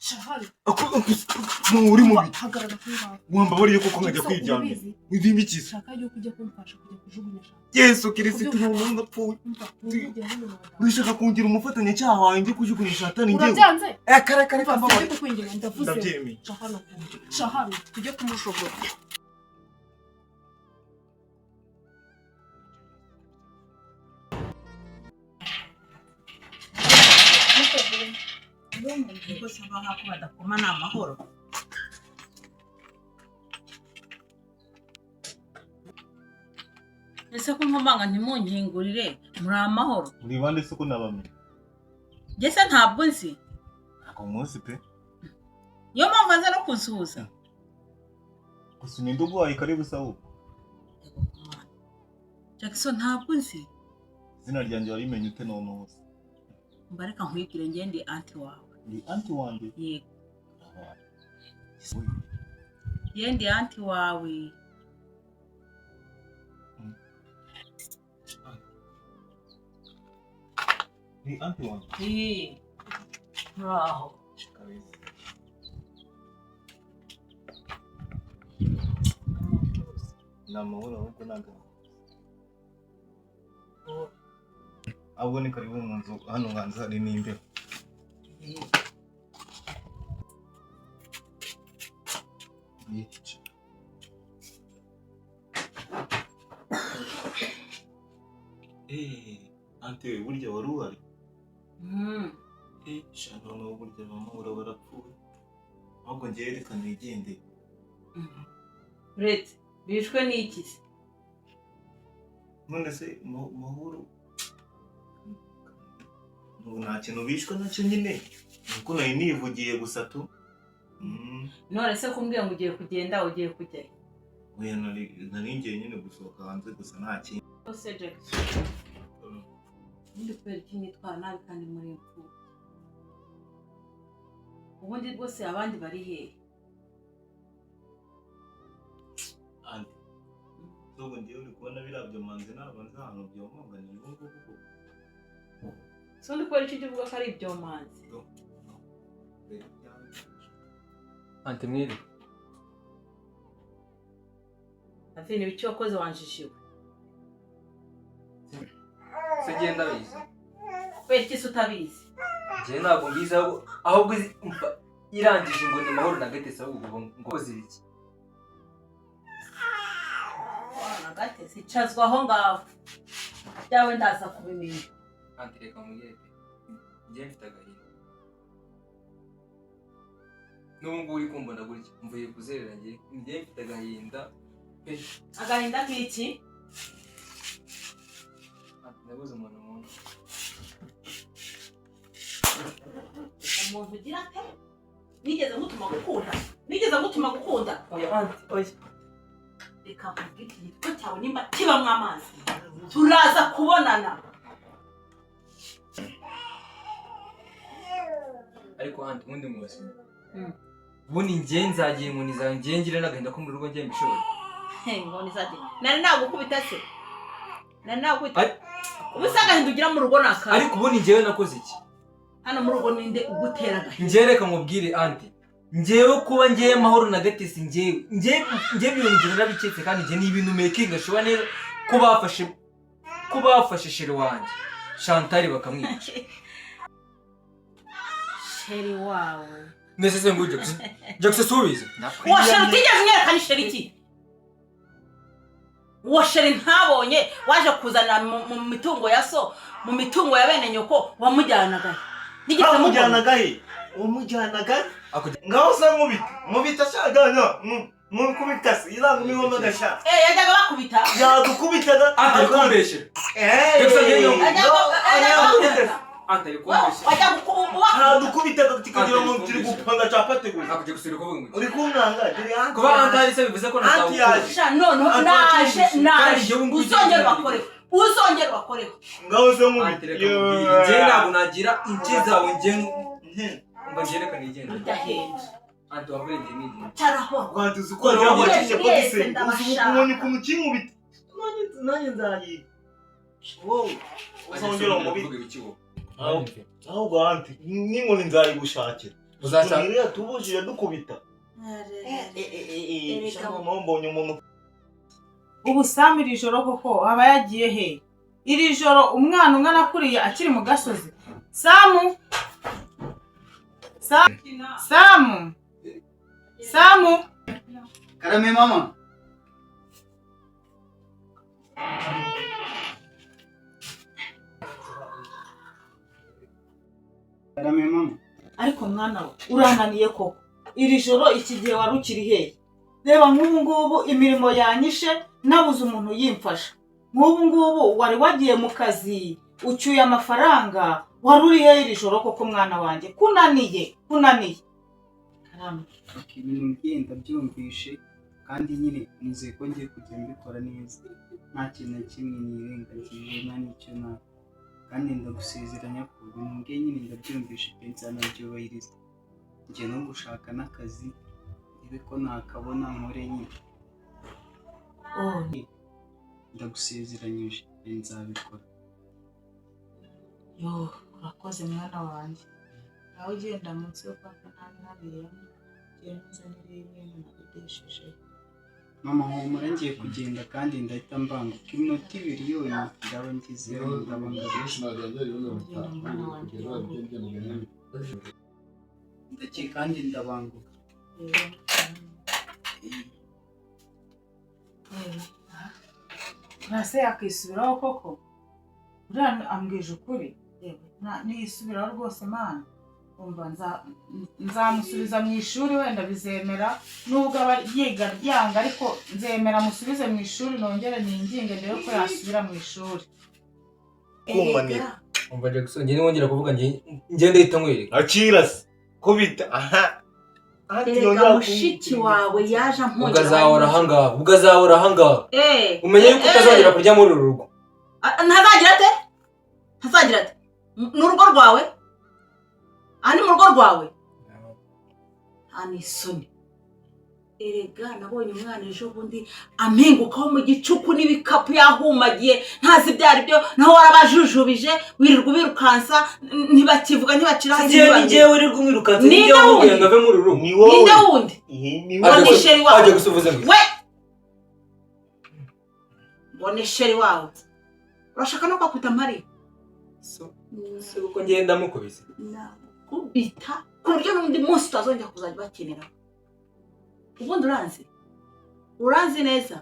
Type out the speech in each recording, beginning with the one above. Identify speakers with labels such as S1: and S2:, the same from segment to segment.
S1: Shahari.
S2: Uri mubi.
S1: Hagarara kuri bawe.
S2: Wambabariye koko nkajya kwijyana. Udimba iki?
S1: Shaka yo kujya kumfasha kujya kujugunya shaka.
S2: Yesu Kristo n'umuntu apfuye. Wishaka kungira umufatanya cyaha wawe nje kujugunya shatani ngiye.
S1: Urabyanze?
S2: Kare
S1: Mbabaye kukwingira ndavuze.
S2: Ndabyemeye.
S1: Shahari tujye kumushogora.
S3: Ko saba nkako badakoma na amahoro. Ese ko nkomanga ntimunkingurire muri amahoro.
S2: Uri bande se ko nabamenye?
S3: Gese ntabwo nzi.
S2: Ako munsi pe.
S3: Yo mpamvu nza no kunsuhuza.
S2: Gusa ninde ugwaye karibu sawu?
S3: Jackson ntabwo nzi.
S2: Izina ryanjye warimenye ute none hose?
S3: Mbareka nkwigire ngende anti wawe.
S2: Ni anti wanjye?
S3: Yego. Yendi anti wawe.
S2: Ni anti wanjye?
S3: Bravo.
S2: Namahoro ahubwo naga. Abo ni karibu mu nzu hano hanze hari n'imbeho. Ante burya wari uhari? Shaka no burya mama barapfuye. Ahubwo ngiye reka nigende.
S3: Rete, bishwe n'iki se?
S2: None se mahoro nta kintu bishwe nacyo nyine nuko nari nivugiye gusa tu.
S3: None se kumbwira ngo ugiye kugenda ugiye kujya?
S2: Oya nari ngiye nyine gusohoka hanze gusa nta kintu.
S3: Ose Jackson. Ndi kwera iki nitwara nabi kandi muri mfu. Ubundi bwose abandi bari hehe?
S2: Andi. Sogo ndiye uri kubona birabyo manze nabanze hano byomonganiye ubwo kuko.
S3: So ndi kwera iki uvuga ko ari ibyo manze?
S4: Ante mwiri.
S3: Afini bicho wakoze wanjishiwe.
S4: Se genda bizi.
S3: Kwera iki utabizi?
S4: Je ntabwo mbizi ahubwo irangije ngo ni mahoro na gatese ahubwo ngo ziriki.
S3: Wana gatese icazwa aho ngaho. Byawe ndaza kubimenya.
S4: Ante reka mugere. Je mfite agahinda. Nubwo uri kumbona gutya mvuye kuzerera ngiye mfite agahinda.
S3: Agahinda k'iki?
S4: Ndabuze umuntu umuntu.
S3: Umuntu ugira ate? Nigeze mutuma gukunda.
S4: Oya Ante, oya.
S3: Reka mbwite igitwe cyawe nimba kibamwe amazi. Turaza kubonana.
S4: Ariko Ante ubundi mwose. Buni ngiye nzagiye inkoni zawe ngiye ngire n'agahinda ko mu rugo ngiye mbishobora.
S3: Inkoni zagiye. Nari nagukubita se. Ubusanga hindugira mu rugo naka.
S4: Ariko buni ngiye nakoze iki?
S3: Hano mu rugo ninde ugutera gahinda?
S4: Ngiye reka mubwire Ante. Ngiyewe kuba ngiye mahoro na gatesi ngiye byongera nabiketse kandi ngiye ni ibintu making ashobora neza ko bafashe sheri wanjye Chantal bakamwica.
S3: Sheri wawe.
S4: Nese se ngo Jackson subize.
S3: Washeri utigeze nyereka ni sheri ki? Washeri ntabonye waje kuzana mu mitungo ya so, mu mitungo ya bene nyoko wamujyanaga.
S2: Nigeze mujyanaga he? Umujyanaga? Ngaho sa mubita cyagana mukubita se irangu niho magasha.
S3: Yajyaga bakubita?
S2: Yadukubitaga
S4: akombeshe. Jackson yeno. Ante kombeshe.
S2: Hadukubitaga kikagira ngo turi gupanga capate gusa.
S4: Akuje gusubira kuvuga ngo.
S2: Uri kunanga diri anti.
S4: Kuba Ante ari se bivuze ko
S3: natawe. No naje uzongera bakoreho.
S2: Ngaho se mubita.
S4: Je ntabwo nagira inkizawe nge Mbajere kanigenda.
S3: Udahenda.
S4: Ante wabure nge
S3: Cyaraho.
S2: Rwanduze uko yabatishe polisi. Uzubukunye kumukimubita. Nanye nzayi. Wowe. Uzongera umubita. Aho gwanti. N'inkoni nzayi gushakira.
S4: uzashaka
S2: iriya tubujije dukubita shama mbonye umuntu
S1: ubu Sam iri joro koko aba yagiye he? Iri joro umwana ungana kuriya akiri mu gasozi. Samu
S5: Karame mama. Karame mama.
S1: ariko mwana we urananiye koko. Iri joro iki gihe wari ukiri he? Reba nk'ubu ngubu imirimo yanyishe nabuze umuntu yimfasha. Nk'ubu ngubu wari wagiye mu kazi ucyuye amafaranga wari uri he iri joro koko mwana wanjye? Kunaniye. Karame.
S5: Ibintu ngenda byumvishe kandi nyine nizeye ko ngiye kujya mbikora neza. Nta kintu na kimwe nirengagije nta n'icyo nta. Kandi ndagusezeranya ko ibintu ngiye nyine ndabyumvishe pe nzanabyubahiriza. Ngiye no gushaka n'akazi ibe ko nakabona nkore nyine. Ndagusezeranyije nzabikora.
S1: Yo, urakoze mwana wanjye. Nawe ugenda munsi yo papa ntabiremo. Ngenza n'ibintu nabidesheje.
S5: Mama humura ngiye kugenda kandi ndahita mbanguka iminota 2 yonyine ndaba ngizeho ndabangarisha. Ndaki kandi ndabanguka.
S1: Nase yakisubiraho koko. Uriya ambwije ukuri. Niyisubiraho rwose mana. Umva nzamusubiza mu ishuri wenda bizemera nubwo aba yiga ryanga ariko nzemera musubize mu ishuri nongere ninginge ndebe ko yasubira mu ishuri.
S2: kumanira
S4: umva Jackson njye niwongera kuvuga njye ndahita nkwereka
S2: akira se kubita aha
S3: erega mushiki wawe yaje ampongera
S4: ugazahora ahangaha umenye yuko utazongera kurya muri uru rugo.
S3: ntazagira ate n'urugo rwawe ani mu rugo rwawe ani isoni. Erega nabonye umwana ejo bundi ampingukaho mu gicuku n'ibikapu yahumagiye ntazi byari byo naho warabajujubije wirirwa ubirukansa ntibakivuga ntibaciraho
S4: njyewe wirirwa umwirukansa n'ibyo wamubwiye ngo ave muri uru rugo.
S3: ninde wundi mbone sheri wawe
S4: ajya gusubiza ngo
S3: we mbone sheri wawe urashaka no kwakwita mpari
S4: se uko ngenda mukubise
S3: kubita ku buryo n'undi munsi utazongera kuzajya bakenera. Ubundi uranzi neza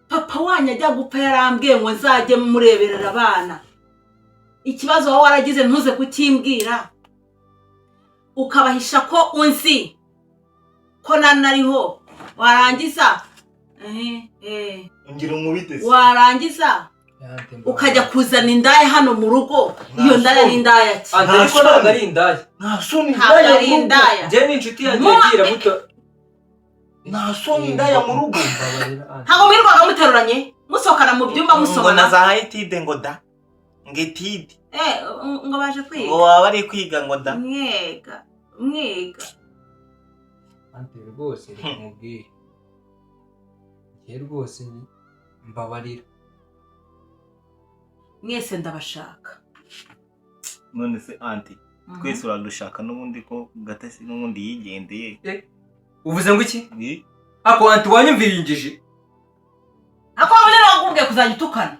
S3: papa wanyu ajya gupfa yarambwiye ngo nzajye mureberera abana. Ikibazo wowe waragize ntuze kukimbwira ukabahisha ko unzi ko nanariho warangiza
S2: ngira umubiteze
S3: warangiza ukajya kuzana indaya hano mu rugo. Iyo ndaya ni indaya ki?
S4: ariko ntabwo ari indaya.
S2: nta soni
S3: ntabwo ari indaya.
S4: njye n'inshuti yanjye yagira muto
S2: nta soni indaya mu rugo.
S3: ntabwo mwirwaga muteruranye musohokana mu byumba musomana
S2: ngo nazahaye tide ngo da ngetide
S3: ngo baje kwiga
S2: ngo waba ari kwiga ngo da
S3: mwiga
S4: ante rwose mubwire njye rwose mbabarira
S3: mwese ndabashaka.
S2: none se anti twese uradushaka n'ubundi ko gatasi n'ubundi yigendeye.
S4: uvuze ngo iki? ako anti wanyumviringije
S3: ako wabonera wakubwiye kuzajya utukana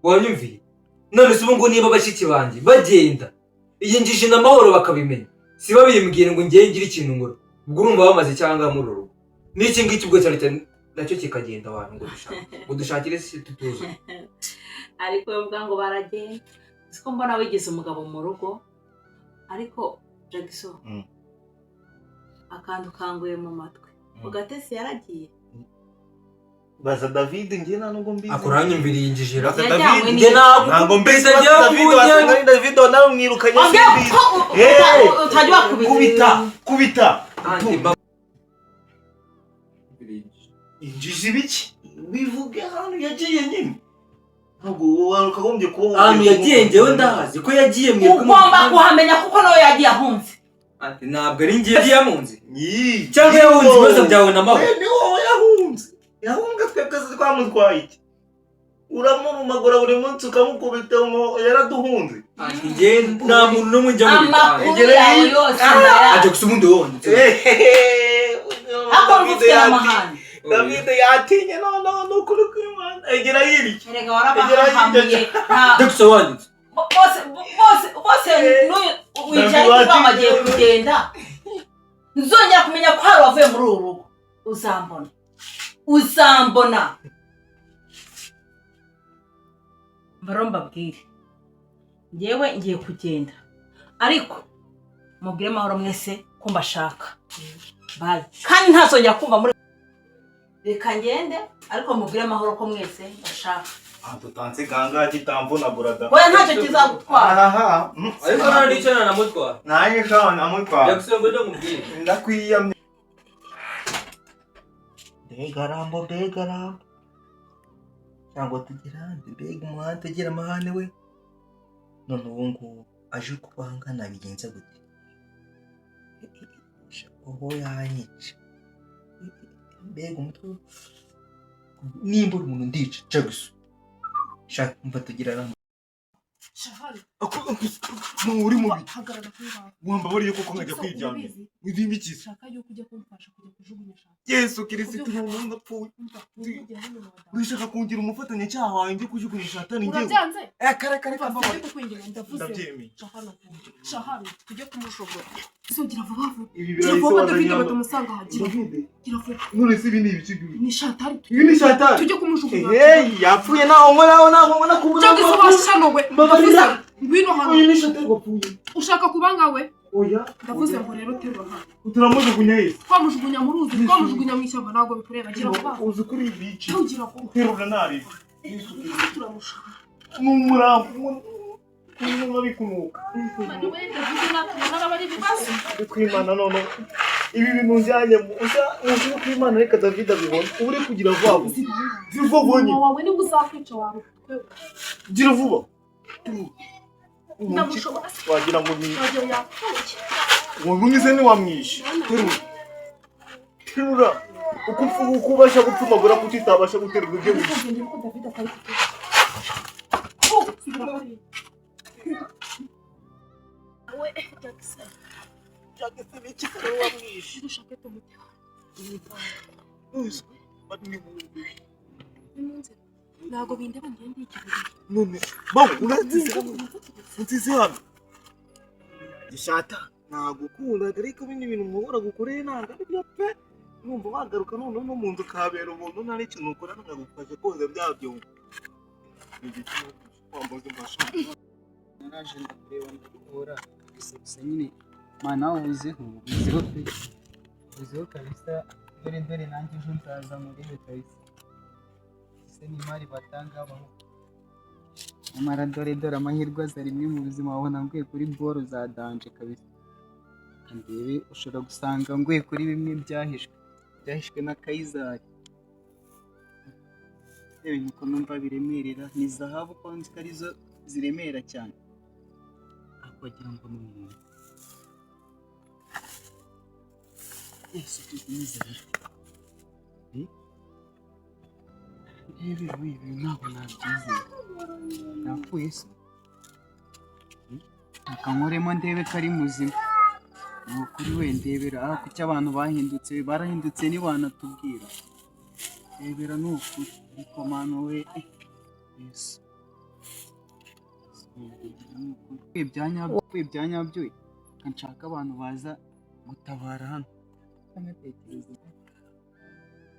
S4: wanyumviye. none se ubu ngo niba bashiki banjye bagenda iyinjije n'amahoro bakabimenya si babimbwira ngo ngiye ngira ikintu ngoro ubwo urumva bamaze cyangwa muri uru rugo n'iki ngiki ubwo cyane cyane nacyo kikagenda abantu ngo dushakire se tutuzo.
S3: ariko bavuga ngo baragenda siko mbona wigeze umugabo mu rugo ariko Jackson akantu kanguye mu matwi ugatesi yaragiye.
S2: baza David ngiye nubwo mbizi
S4: akoranyumviriye injije
S2: baza David
S4: ngiye
S2: ntabwo mbizi David wasanga David nawe mwirukanye simbizi
S3: utajya
S2: kubita injiji biki bivuge hano yagiye nyine ntabwo warukagombye kuba
S4: ahantu yagiye njyewe ndahazi ko yagiye mwebwe
S3: ugomba kuhamenya kuko nawe yagiye ahunze.
S4: ati ntabwo ari ngiye yamunze cyangwa yahunze ibibazo byawe na mahoro.
S2: ni wowe yahunze twebwe twamutwaye iki uramurumagura buri munsi ukamukubita ngo yaraduhunze.
S4: Njye nta muntu n'umwe njya mu bitaro.
S3: Amakuru yawe yose
S4: Ajya gusa ubundi wowe.
S3: ako mufite amahane.
S2: David yatinye n'ukuri kw'Imana. Egera yiri.
S3: Erega warabahamuye.
S4: Ajya gusa wanditse.
S3: Bose wicaye kuba bagiye kugenda. Nzongera kumenya ko hari wavuye muri uru rugo. Uzambona. Baromba bwire. Ngewe ngiye kugenda. Ariko mubwire mahoro mwese ko mbashaka. Bye. Kandi ntazongera kumva muri reka ngende ariko mubwire mahoro ko mwese mbashaka.
S2: Tutanze ganga kitamvunaguraga.
S3: Oya ntacyo kizagutwara.
S2: Aha.
S4: Ariko nta n'icyo namutwara.
S2: Nanjye shaho namutwara.
S4: Yagusengo ndo mubwire.
S2: Ndakwiyamye. Begarambo. Cyangwa tugirande mbega umuhanda ugira amahane we. None ubu ngubu aje kubanga nabigenza gute? Oho yanyica. Mbega umutwe. Nimba uri umuntu ndica cagusa. Shaka mva tugira ramba.
S6: Shahari.
S2: Uri mubi.
S6: Hagarara kuri bawe.
S2: Wamba bariye koko nkajya kwijyana. Wivi bikiza.
S6: Shaka yo kujya kumfasha kujya kujugunya shaka.
S2: Yesu Kristo n'umuntu apfuye. Wishaka kungira umufatanya cyaha wanjye kujugunya shatani ngiye.
S6: Urabyanze?
S2: Kare kamba.
S6: Kukwingira ndavuze.
S2: Ndabyemeye.
S6: Shahari tujye kumushogora. Isogira vuba vuba.
S2: Ibi
S6: Gira vuba David batamusanga hagira. Gira vuba.
S2: None se ibi ni ibiki?
S6: Ni shatari.
S2: Ibi ni shatani.
S6: Tujye kumushogora.
S2: Yapfuye naho mbona kumura.
S6: Cyangwa se washano we.
S2: Mbabarira.
S6: Ngwino hano.
S2: Uyu ni shatani wapfuye.
S6: Ushaka kubanga we?
S2: Oya.
S6: Ndavuze ngo rero terwa hano.
S2: Turamujugunya Yesu.
S6: Twamujugunya mu ruzi, twamujugunya mu ishyamba ntabwo bikureba. Gira vuba.
S2: Uzi kuri ibici.
S6: Tugira vuba.
S2: Terura nari.
S6: Turamushaka.
S2: N'umurambo. N'umwe kunuka.
S6: Mani we David natubona n'abari bibazo.
S2: Kwimana none. Ibi bintu njyanye uzi kwimana reka David abibona. Uri kugira vuba. Zivuga bonye.
S6: Wawe ni uzakwica wawe.
S2: Gira vuba.
S6: Ndamushobora.
S2: Wagira ngo ni
S6: Waje yapfuye.
S2: Wumvise ni wamwishe. Terura. Ukubasha gupfumagura kutitabasha guterura ibyo wishe.
S6: David atari we Jackson.
S2: Jackson ni kikara wamwishe.
S6: Dushake tumuteho.
S2: Uzi bani mu.
S6: Imunze. Nago bindeba ngende ikibiri.
S2: None bawo unatize hano. Gishata nagukunda ariko bini bintu muhora gukoreye nanga byo pe. Numva wagaruka none no mu nzu kabera ubuntu nta n'ikintu ukora nagufashe koza byabyo. Wambaze mbashaka.
S5: Naraje ndakureba ndakubura gusa nyine mana uziho pe. Uziho kabisa dore nanjye ejo nzaza muri kabisa. Se ni mari batanga abaho. Amara dore amahirwe aza rimwe mu buzima wabona nguye kuri boro za danje kabisa. Ndebe ushobora gusanga nguye kuri bimwe byahishwe na Kayizari. Ibintu ko numva biremerera ni zahabu ko nzi ko arizo ziremera cyane. Wagira ngo ni umuntu. Yesu tuzizera. Ibi ntabwo nabyizera. Napfuye se. Akankoremo ndebe ko ari muzima. Ni ukuri we ndebera kuki abantu barahindutse ntibanatubwira. Ndebera ni ukuri ariko mwana we Yesu. Ibyanyabyo nshaka abantu baza gutabara hano.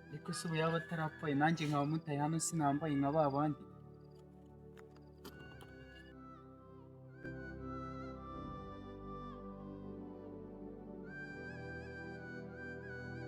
S5: Ariko se ubu yaba atarapfuye nanjye nkaba mutaye hano sinambaye nka ba bandi.